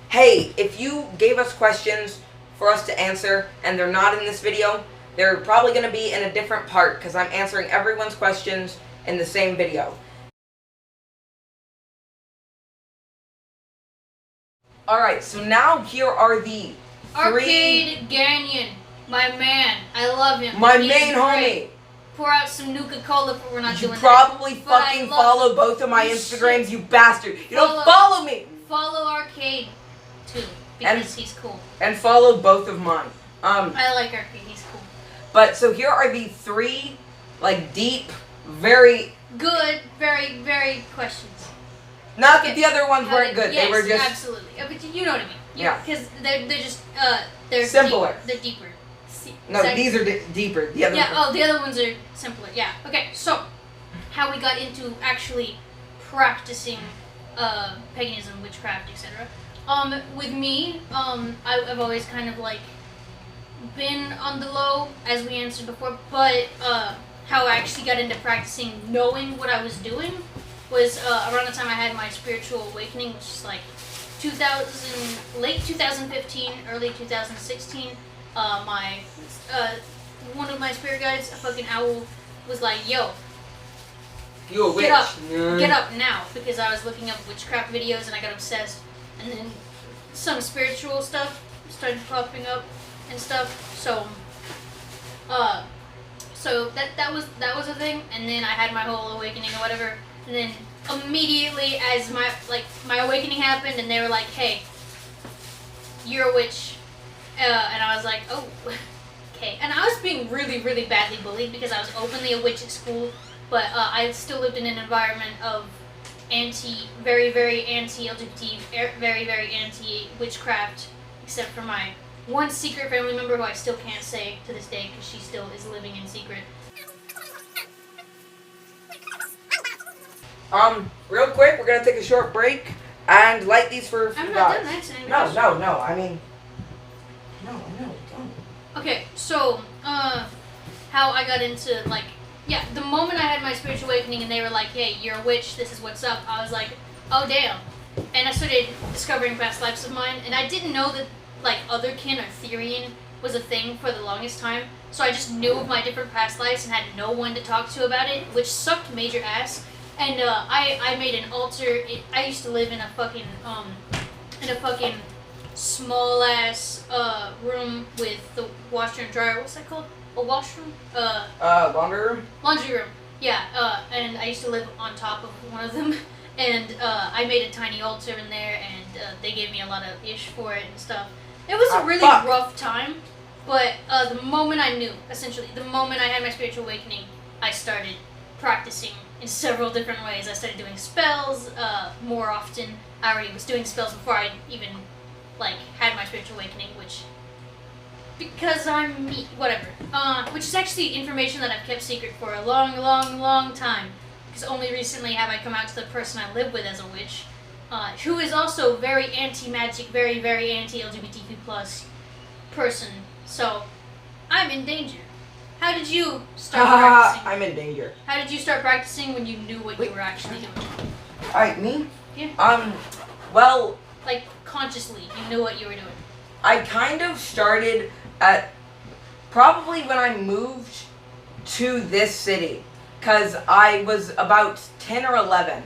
hey, if you gave us questions for us to answer and they're not in this video, they're probably going to be in a different part because I'm answering everyone's questions in the same video. Alright, so now here are the Arcade Ganyan, my man. I love him. My He's main great. homie. Pour out some Nuka-Cola, but we're not You doing probably that. But fucking follow both of my You Instagrams, should. you bastard. You don't follow me. Follow Arcade too, because he's cool. And follow both of mine. I like Arcade. He's cool. But so here are the three, like, deep, very good, very, very questions. Not that the other ones weren't good. Yes, they were just absolutely. But you know what I mean. Yeah. Because they're just they're simpler. They're deeper. No, these are deeper. The other ones the other ones are simpler. Yeah. Okay. So, how we got into actually practicing paganism, witchcraft, etc. With me, I've always kind of like been on the low, as we answered before. But how I actually got into practicing, knowing what I was doing, was around the time I had my spiritual awakening, which is like late 2015, early 2016. One of my spirit guides, a fucking owl, was like, "Yo, you a witch? Get up now!" Because I was looking up witchcraft videos and I got obsessed, and then some spiritual stuff started popping up and stuff. So, that was a thing, and then I had my whole awakening or whatever. And then immediately as my awakening happened and they were like, "Hey, you're a witch," and I was like, "Oh, okay." And I was being really, really badly bullied because I was openly a witch at school, but I still lived in an environment of very, very anti-LGBT, very, very anti-witchcraft, except for my one secret family member who I still can't say to this day because she still is living in secret. Real quick, we're gonna take a short break and light these for I'm guys. not done answering. No. I mean, no, don't. Okay, so how I got into the moment I had my spiritual awakening and they were like, "Hey, you're a witch. This is what's up." I was like, "Oh damn!" And I started discovering past lives of mine, and I didn't know that otherkin or Therian was a thing for the longest time. So I just knew of my different past lives and had no one to talk to about it, which sucked major ass. And I made an altar. I used to live in a fucking small ass room with the washer and dryer. What's that called? A washroom? Laundry room? Laundry room. Yeah. And I used to live on top of one of them. And I made a tiny altar in there, and they gave me a lot of ish for it and stuff. It was a really rough time, but the moment I knew, essentially, the moment I had my spiritual awakening, I started practicing in several different ways. I started doing spells more often. I already was doing spells before I even had my spiritual awakening, which, because I'm me, whatever. Which is actually information that I've kept secret for a long, long, long time. Because only recently have I come out to the person I live with as a witch, who is also very anti-magic, very, very anti-LGBTQ+ person. So, I'm in danger. How did you start practicing? I'm in danger. How did you start practicing when you knew what you were actually doing? Alright, me? Yeah. Well... consciously, you knew what you were doing. I kind of started at probably when I moved to this city. Because I was about 10 or 11.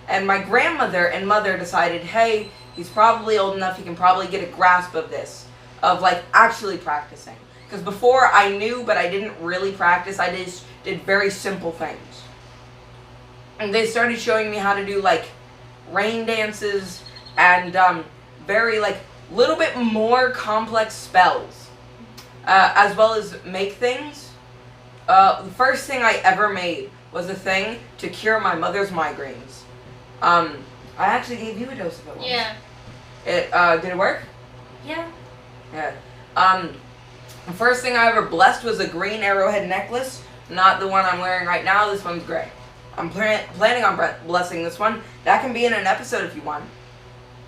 And my grandmother and mother decided, hey, he's probably old enough, he can probably get a grasp of this. Of, actually practicing. Because before I knew, but I didn't really practice. I just did very simple things. And they started showing me how to do, rain dances and very, little bit more complex spells. As well as make things. The first thing I ever made was a thing to cure my mother's migraines. I actually gave you a dose of it once. Yeah. Did it work? Yeah. Yeah. The first thing I ever blessed was a green arrowhead necklace. Not the one I'm wearing right now. This one's gray. I'm planning on blessing this one. That can be in an episode if you want.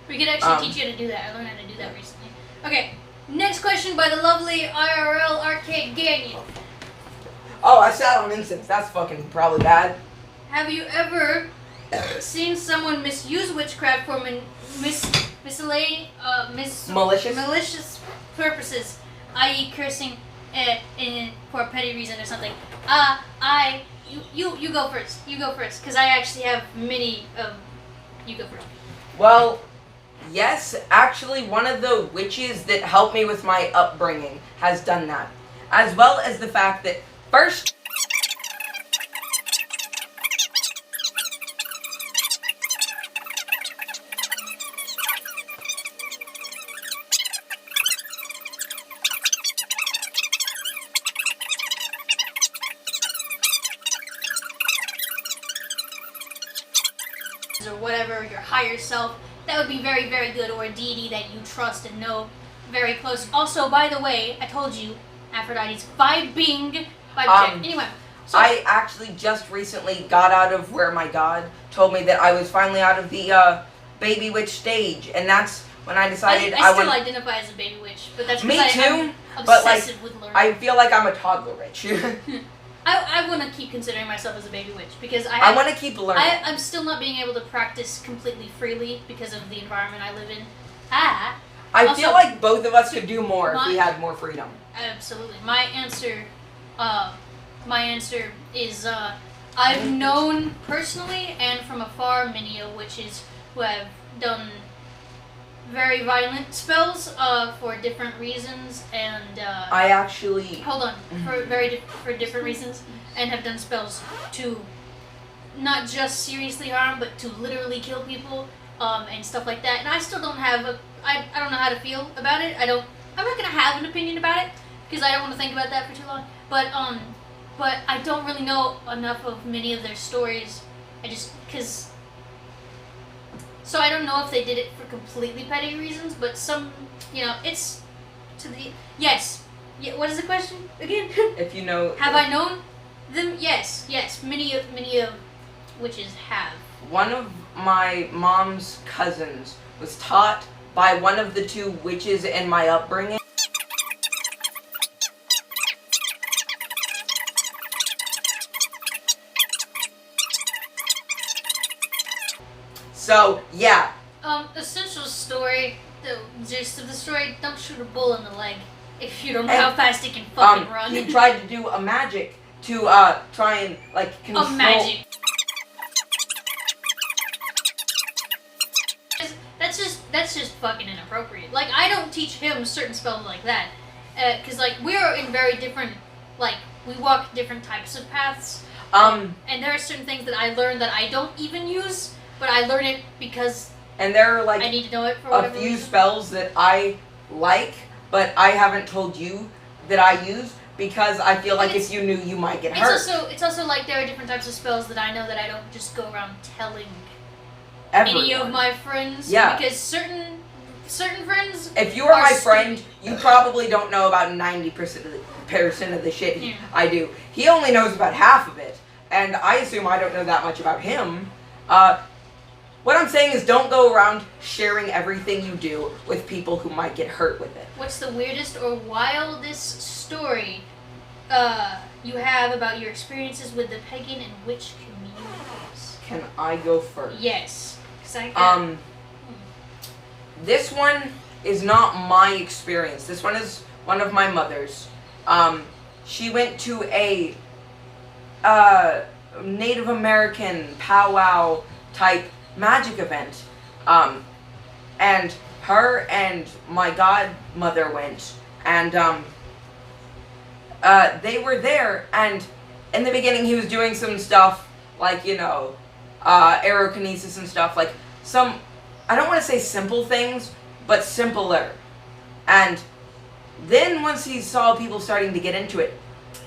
We could actually teach you how to do that. I learned how to do that recently. Okay. Next question by the lovely IRL Arcade Ganyan. Oh, I sat on incense. That's fucking probably bad. Have you ever seen someone misuse witchcraft for malicious purposes, i.e. cursing for a petty reason or something. You go first. You go first, because I actually have many. You go first. Well, yes, actually, one of the witches that helped me with my upbringing has done that, as well as the fact that first. Or whatever, your higher self, that would be very, very good, or a deity that you trust and know very close. Also, by the way, I told you, Aphrodite's vibe check. Anyway, so I actually just recently got out of where my god told me that I was finally out of the baby witch stage, and that's when I decided I still identify as a baby witch, but that's me because too. I'm But like, obsessive with learning. I feel like I'm a toddler witch. I want to keep considering myself as a baby witch because I want to keep learning. I'm still not being able to practice completely freely because of the environment I live in. I feel like both of us could do more if we had more freedom. Absolutely. My answer is I've known personally and from afar many witches who have done very violent spells for different reasons, and I actually for different reasons, and have done spells to not just seriously harm, but to literally kill people, and stuff like that. And I still don't have I don't know how to feel about it. I'm not gonna have an opinion about it because I don't want to think about that for too long. But I don't really know enough of many of their stories. So I don't know if they did it for completely petty reasons, but some, it's to the yes. Yeah, what is the question again? If you know, have I known them? Yes. Many of witches have. One of my mom's cousins was taught by one of the two witches in my upbringing. So, yeah. Essential story, the gist of the story, don't shoot a bull in the leg if you don't know how fast it can fucking run. He tried to do a magic to, try and, like, control... A magic. That's just fucking inappropriate. Like, I don't teach him certain spells like that. Cause, like, we are in very different, like, we walk different types of paths. And there are certain things that I learned that I don't even use. But I learn it because and there are like I need to know it for a few spells that I like, but I haven't told you that I use because I feel like if you knew, you might get hurt. It's also like there are different types of spells that I know that I don't just go around telling everyone. Any of my friends. Yeah. Because certain friends. If you are my friend, you probably don't know about 90% of the shit I do. He only knows about half of it, and I assume I don't know that much about him. What I'm saying is don't go around sharing everything you do with people who might get hurt with it. What's the weirdest or wildest story you have about your experiences with the pagan and witch communities? Can I go first? Yes. 'Cause I can. This one is not my experience. This one is one of my mother's. She went to a Native American powwow type magic event, and her and my godmother went, and they were there, and in the beginning he was doing some stuff like, aerokinesis and stuff, like some, I don't want to say simple things, but simpler. And then once he saw people starting to get into it,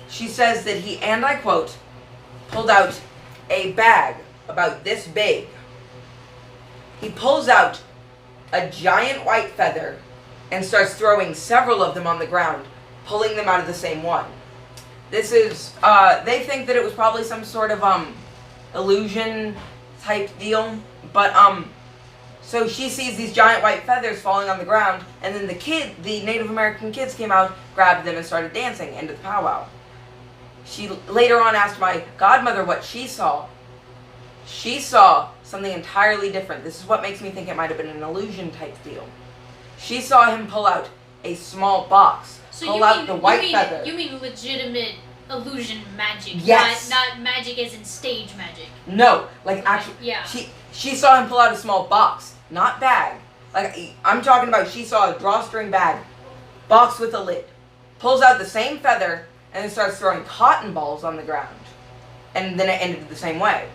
she says that he, and I quote, pulled out a bag about this big. He pulls out a giant white feather and starts throwing several of them on the ground, pulling them out of the same one. This is, they think that it was probably some sort of, illusion type deal, but, so she sees these giant white feathers falling on the ground, and then the Native American kids came out, grabbed them, and started dancing into the powwow. She later on asked my godmother what she saw. She saw something entirely different. This is what makes me think it might have been an illusion type deal. She saw him pull out a small box, pull out the white feather. You mean legitimate illusion magic? Yes. Not magic as in stage magic. No, like actually. Yeah. She saw him pull out a small box, not bag. Like I'm talking about, she saw a drawstring bag, box with a lid, pulls out the same feather, and then starts throwing cotton balls on the ground, and then it ended the same way.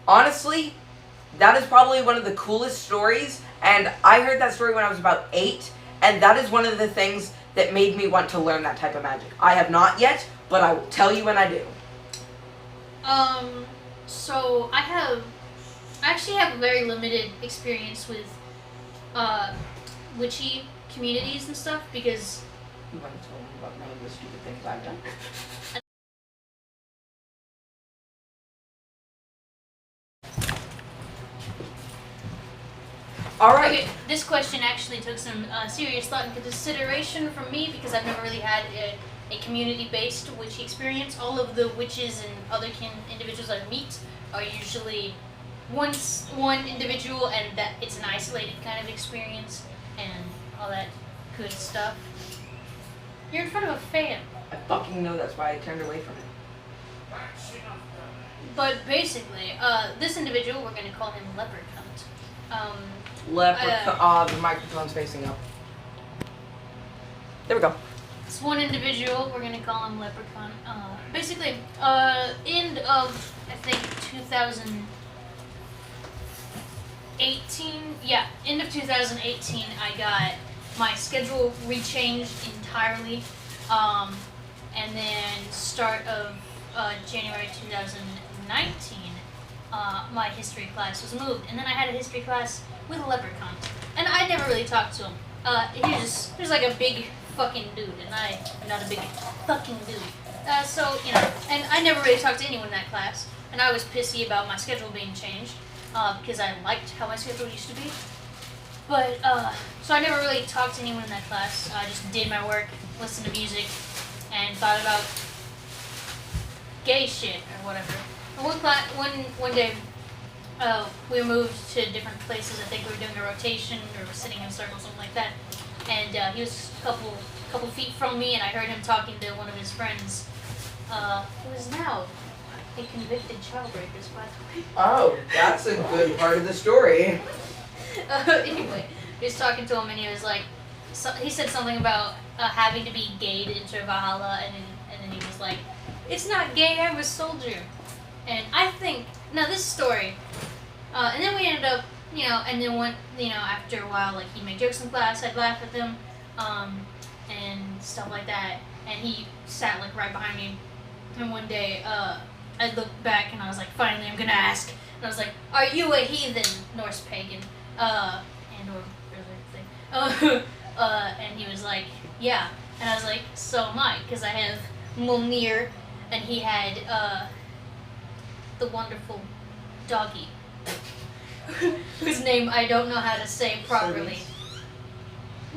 Honestly, that is probably one of the coolest stories, and I heard that story when I was about 8, and that is one of the things that made me want to learn that type of magic. I have not yet, but I will tell you when I do. So I actually have a very limited experience with, witchy communities and stuff, because... You want to tell me about one of the stupid things I've done? Alright. Okay, this question actually took some serious thought and consideration from me, because I've never really had a community-based witchy experience. All of the witches and other individuals I meet are usually one individual, and that it's an isolated kind of experience and all that good stuff. You're in front of a fan. I fucking know, that's why I turned away from it. But basically, this individual, we're going to call him Leprechaun. The microphone's facing up. There we go. This one individual, we're going to call him Leprechaun. Basically, end of, I think, 2018. Yeah, end of 2018, I got my schedule rechanged entirely. And then start of January 2019, my history class was moved. And then I had a history class with a leprechaun. And I never really talked to him. He was like a big fucking dude, and I'm not a big fucking dude. So, you know, and I never really talked to anyone in that class. And I was pissy about my schedule being changed, because I liked how my schedule used to be. But, so I never really talked to anyone in that class. I just did my work, listened to music, and thought about gay shit or whatever. And one day, we moved to different places. I think we were doing a rotation or were sitting in a circle, something like that. And he was a couple feet from me, and I heard him talking to one of his friends, who is now a convicted child rapist, by the way. Oh, that's a good part of the story. Anyway, he was talking to him, and he was like, he said something about having to be gayed into Valhalla, and then he was like, "It's not gay, I'm a soldier." And I think, now this story, and then we ended up, you know, and then after a while, like, he'd make jokes in class, I'd laugh at them, and stuff like that, and he sat, like, right behind me, and one day, I looked back, and I was like, finally, I'm gonna ask, and I was like, "Are you a heathen, Norse pagan, and/or thing?" And he was like, "Yeah," and I was like, "So am I, because I have Mjolnir, and he had, the wonderful doggy, whose name I don't know how to say properly."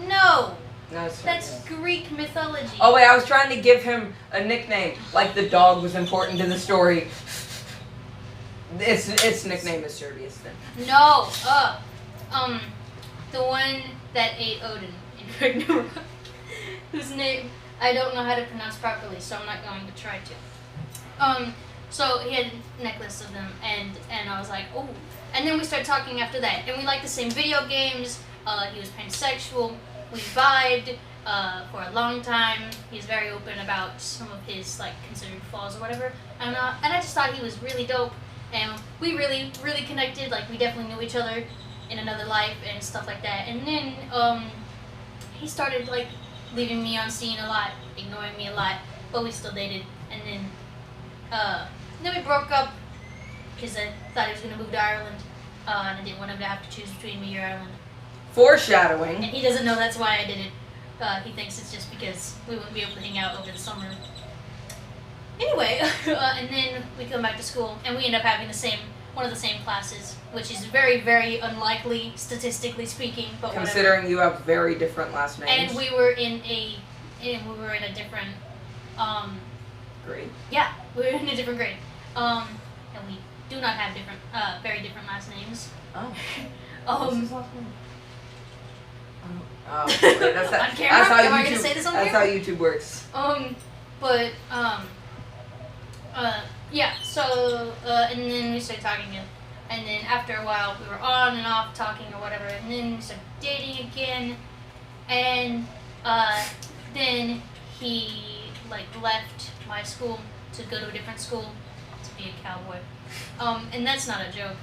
No! That's Greek mythology. Oh wait, I was trying to give him a nickname, like the dog was important to the story. Its nickname is Servius then. No, the one that ate Odin in Ragnarok, whose name I don't know how to pronounce properly, so I'm not going to try to. So he had a necklace of them, and I was like, oh. And then we started talking after that, and we liked the same video games. He was pansexual. We vibed for a long time. He was very open about some of his, like, considered flaws or whatever. And I just thought he was really dope, and we really, really connected. Like, we definitely knew each other in another life and stuff like that. And then he started, like, leaving me on scene a lot, ignoring me a lot, but we still dated. And then we broke up because I thought he was going to move to Ireland, and I didn't want him to have to choose between me or Ireland. Foreshadowing. And he doesn't know that's why I did it. He thinks it's just because we wouldn't be able to hang out over the summer. Anyway, and then we come back to school, and we end up having one of the same classes, which is very, very unlikely, statistically speaking, but considering whatever. You have very different last names. And we were in a different, grade. Yeah, we were in a different grade. And we do not have different, very different last names. Oh. What's his last name? Oh, wait, On camera? That's how Am I YouTube, gonna say this on that's camera? how YouTube works. Yeah, so, and then we started talking again. And then after a while, we were on and off talking or whatever, and then we started dating again. And, then he, like, left my school to go to a different school to be a cowboy. And that's not a joke.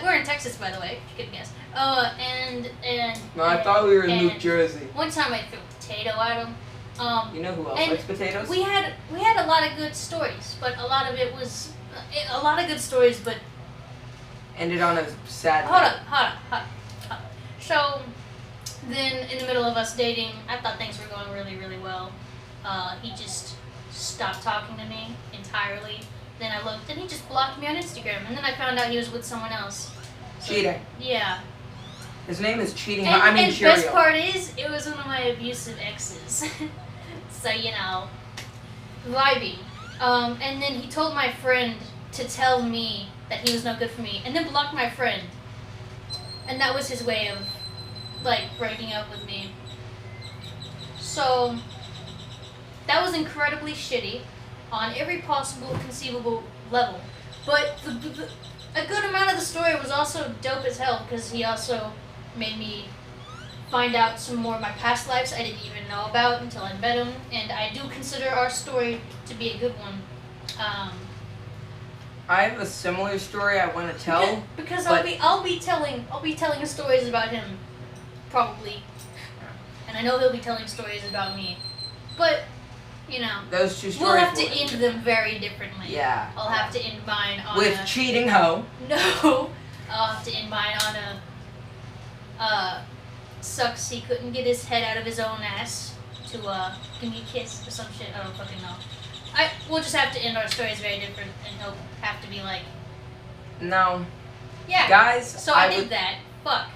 We're in Texas, by the way, if you could guess. No, I thought we were in New Jersey. One time I threw a potato at him. You know who else likes potatoes? We had a lot of good stories, but a lot of it was a lot of good stories, but ended on a sad. Hold up. So then, in the middle of us dating, I thought things were going really, really well. He just stopped talking to me entirely. Then I looked, and he just blocked me on Instagram. And then I found out he was with someone else. So, cheating. Yeah. His name is Cheating. And Cheerio. best part is, it was one of my abusive exes. So, you know, vibing. And then he told my friend to tell me that he was no good for me, and then blocked my friend. And that was his way of, like, breaking up with me. So, that was incredibly shitty on every possible conceivable level. But a good amount of the story was also dope as hell, because he also made me find out some more of my past lives I didn't even know about until I met him, and I do consider our story to be a good one. I have a similar story I want to tell. Because I'll be telling stories about him, probably, and I know he'll be telling stories about me, but you know, those two stories we'll have to end them very differently. Yeah. I'll have to end mine on with cheating hoe. No, I'll have to end mine on sucks he couldn't get his head out of his own ass to give me a kiss or some shit. I don't fucking know. We'll just have to end our stories very different, and he'll have to be like, no. Yeah. Guys, so I did that. Fuck.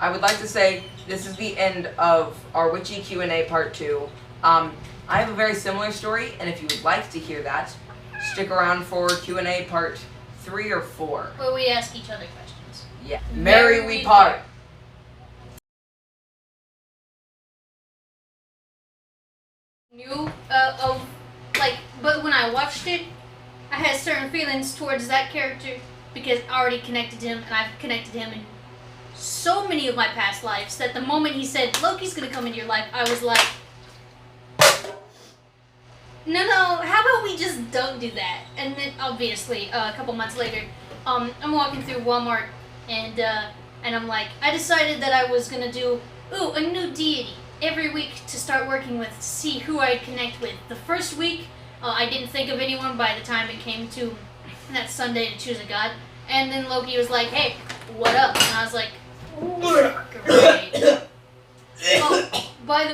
I would like to say this is the end of our Witchy Q&A part 2. I have a very similar story, and if you would like to hear that, stick around for Q&A part 3 or 4. Where we ask each other questions. Yeah. Merry we part. But when I watched it, I had certain feelings towards that character because I already connected to him, and I've connected him in so many of my past lives that the moment he said, Loki's gonna come into your life, I was like, no, how about we just don't do that? And then, obviously, a couple months later, I'm walking through Walmart, and I'm like, I decided that I was gonna do, a new deity every week to start working with, to see who I'd connect with. The first week, I didn't think of anyone by the time it came to that Sunday to choose a god. And then Loki was like, hey, what up? And I was like, great. Oh, by the